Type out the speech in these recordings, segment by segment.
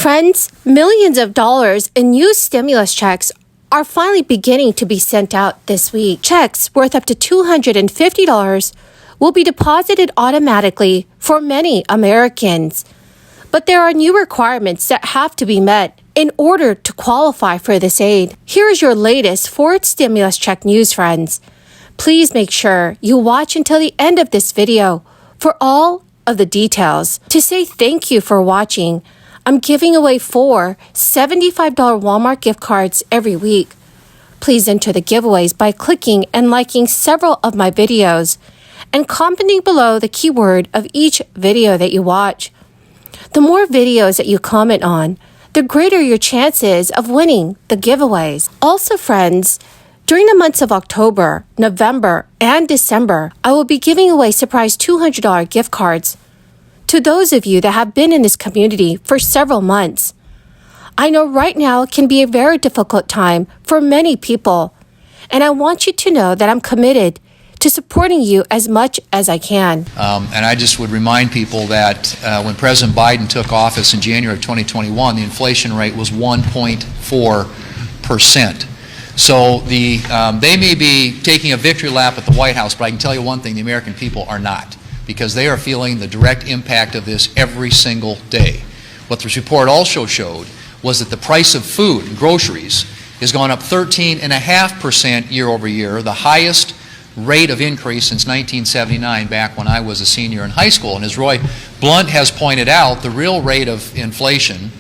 Friends, millions of dollars in new stimulus checks are finally beginning to be sent out this week. Checks worth up to $250 will be deposited automatically for many Americans. But there are new requirements that have to be met in order to qualify for this aid. Here is your latest Ford stimulus check news, friends. Please make sure you watch until the end of this video for all of the details. To say thank you for watching, I'm giving away 4 $75 Walmart gift cards every week. Please enter the giveaways by clicking and liking several of my videos and commenting below the keyword of each video that you watch. The more videos that you comment on, the greater your chances of winning the giveaways. Also, friends, during the months of October, November, and December, I will be giving away surprise $200 gift cards to those of you that have been in this community for several months. I know right now it can be a very difficult time for many people, and I want you to know that I'm committed to supporting you as much as I can. And I just would remind people that when President Biden took office in January of 2021, the inflation rate was 1.4%. So they may be taking a victory lap at the White House, but I can tell you one thing, the American people are not, because they are feeling the direct impact of this every single day. What this report also showed was that the price of food and groceries has gone up 13.5% year over year, the highest rate of increase since 1979, back when I was a senior in high school. And as Roy Blunt has pointed out, the real rate of inflation,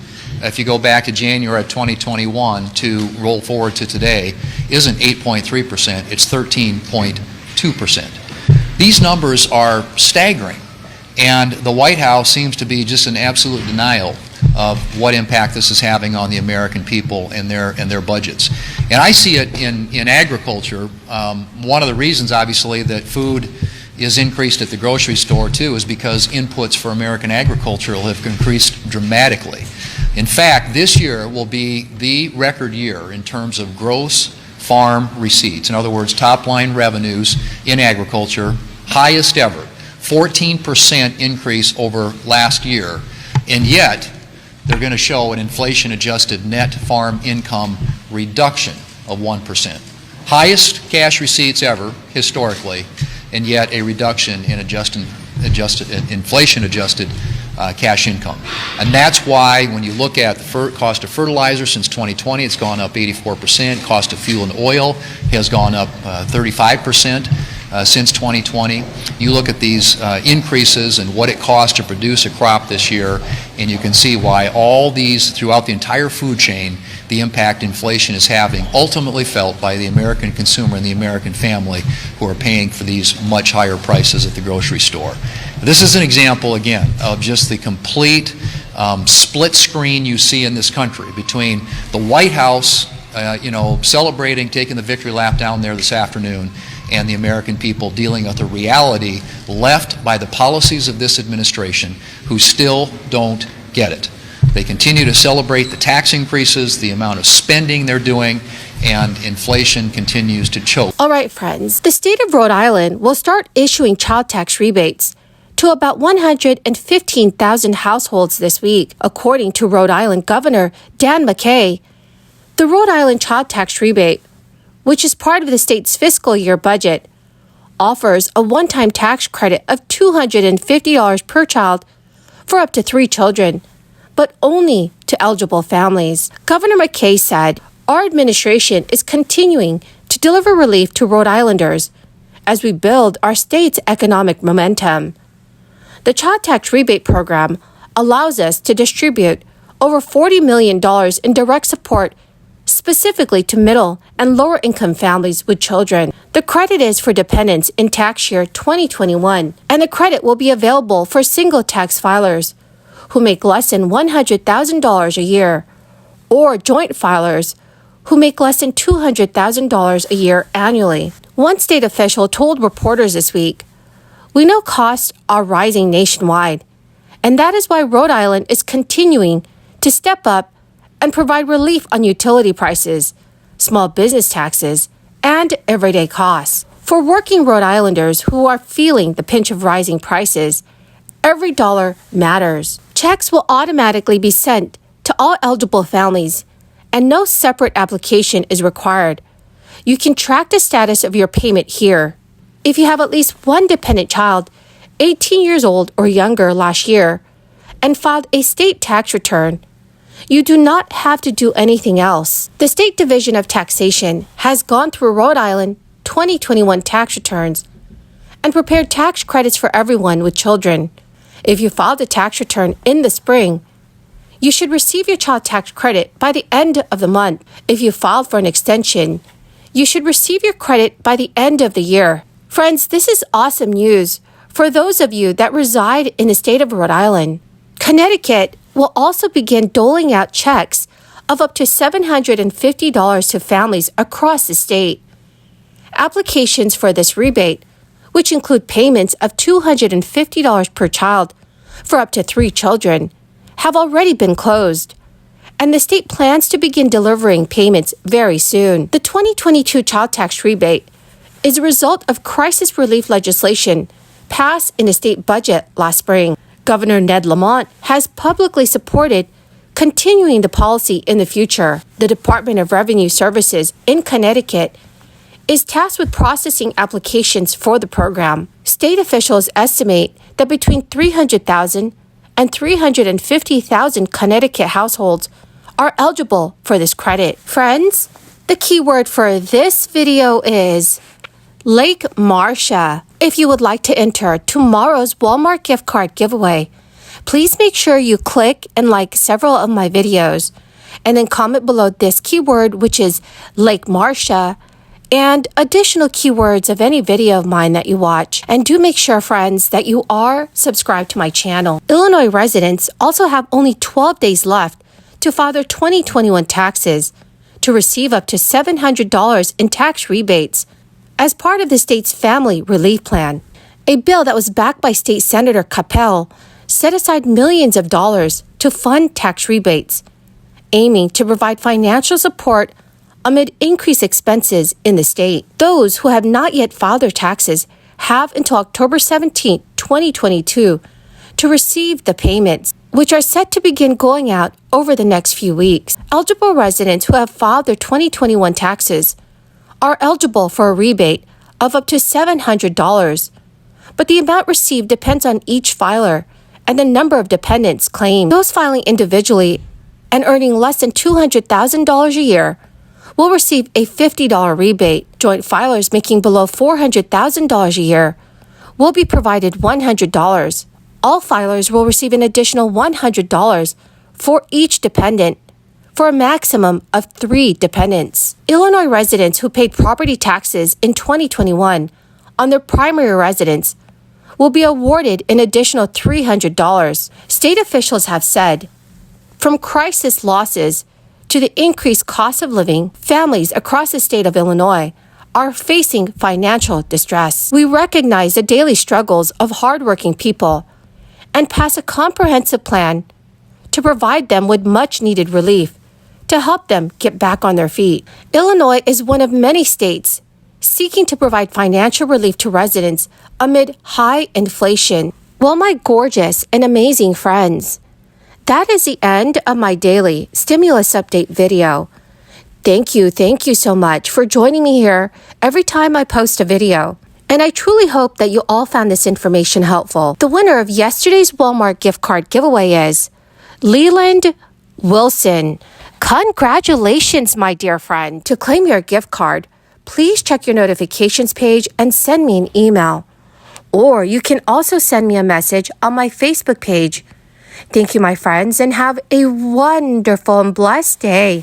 if you go back to January of 2021 to roll forward to today, isn't 8.3%, it's 13.2%. These numbers are staggering, and the White House seems to be just in absolute denial of what impact this is having on the American people and their budgets. And I see it in agriculture. One of the reasons, obviously, that food is increased at the grocery store, too, is because inputs for American agriculture have increased dramatically. In fact, this year will be the record year in terms of gross farm receipts. In other words, top-line revenues in agriculture, highest ever, 14% increase over last year, and yet they're going to show an inflation-adjusted net farm income reduction of 1%. Highest cash receipts ever, historically, and yet a reduction in inflation-adjusted cash income. And that's why when you look at the cost of fertilizer since 2020, it's gone up 84%. Cost of fuel and oil has gone up 35%. Since 2020. You look at these increases and what it costs to produce a crop this year, and you can see why all these, throughout the entire food chain, the impact inflation is having, ultimately felt by the American consumer and the American family who are paying for these much higher prices at the grocery store. This is an example, again, of just the complete split screen you see in this country between the White House, celebrating, taking the victory lap down there this afternoon, and the American people dealing with the reality left by the policies of this administration, who still don't get it. They continue to celebrate the tax increases, the amount of spending they're doing, and inflation continues to choke. All right, friends, the state of Rhode Island will start issuing child tax rebates to about 115,000 households this week, according to Rhode Island Governor Dan McKay. The Rhode Island child tax rebate, which is part of the state's fiscal year budget, offers a one-time tax credit of $250 per child for up to 3 children, but only to eligible families. Governor McKay said, "Our administration is continuing to deliver relief to Rhode Islanders as we build our state's economic momentum." The child tax rebate program allows us to distribute over $40 million in direct support specifically to middle and lower income families with children. The credit is for dependents in tax year 2021, and the credit will be available for single tax filers who make less than $100,000 a year, or joint filers who make less than $200,000 a year annually. One state official told reporters this week, "We know costs are rising nationwide, and that is why Rhode Island is continuing to step up and provide relief on utility prices, small business taxes, and everyday costs. For working Rhode Islanders who are feeling the pinch of rising prices, every dollar matters. Checks will automatically be sent to to all eligible families, and no separate application is required. You can track the status of your payment here. If you have at least one dependent child, 18 years old or younger last year, and filed a state tax return, you do not have to do anything else. The State Division of Taxation has gone through Rhode Island 2021 tax returns and prepared tax credits for everyone with children. If you filed a tax return in the spring, you should receive your child tax credit by the end of the month. If you filed for an extension, you should receive your credit by the end of the year. Friends, this is awesome news for those of you that reside in the state of Rhode Island. Connecticut will also begin doling out checks of up to $750 to families across the state. Applications for this rebate, which include payments of $250 per child for up to 3 children, have already been closed, and the state plans to begin delivering payments very soon. The 2022 child tax rebate is a result of crisis relief legislation passed in the state budget last spring. Governor Ned Lamont has publicly supported continuing the policy in the future. The Department of Revenue Services in Connecticut is tasked with processing applications for the program. State officials estimate that between 300,000 and 350,000 Connecticut households are eligible for this credit. Friends, the keyword for this video is Lake Marcia. If you would like to enter tomorrow's Walmart gift card giveaway, please make sure you click and like several of my videos and then comment below this keyword, which is Lake Marcia, and additional keywords of any video of mine that you watch. And do make sure, friends, that you are subscribed to my channel. Illinois residents also have only 12 days left to file their 2021 taxes to receive up to $700 in tax rebates as part of the state's Family Relief Plan. A bill that was backed by State Senator Capel set aside millions of dollars to fund tax rebates, aiming to provide financial support amid increased expenses in the state. Those who have not yet filed their taxes have until October 17, 2022 to receive the payments, which are set to begin going out over the next few weeks. Eligible residents who have filed their 2021 taxes are eligible for a rebate of up to $700, but the amount received depends on each filer and the number of dependents claimed. Those filing individually and earning less than $200,000 a year will receive a $50 rebate. Joint filers making below $400,000 a year will be provided $100. All filers will receive an additional $100 for each dependent, for a maximum of 3 dependents. Illinois residents who paid property taxes in 2021 on their primary residence will be awarded an additional $300. State officials have said, from crisis losses to the increased cost of living, families across the state of Illinois are facing financial distress. We recognize the daily struggles of hardworking people and pass a comprehensive plan to provide them with much-needed relief to help them get back on their feet. Illinois is one of many states seeking to provide financial relief to residents amid high inflation. Well, my gorgeous and amazing friends, that is the end of my daily stimulus update video. Thank you so much for joining me here every time I post a video. And I truly hope that you all found this information helpful. The winner of yesterday's Walmart gift card giveaway is Leland Wilson. Congratulations, my dear friend. To claim your gift card, please check your notifications page and send me an email. Or you can also send me a message on my Facebook page. Thank you, my friends, and have a wonderful and blessed day.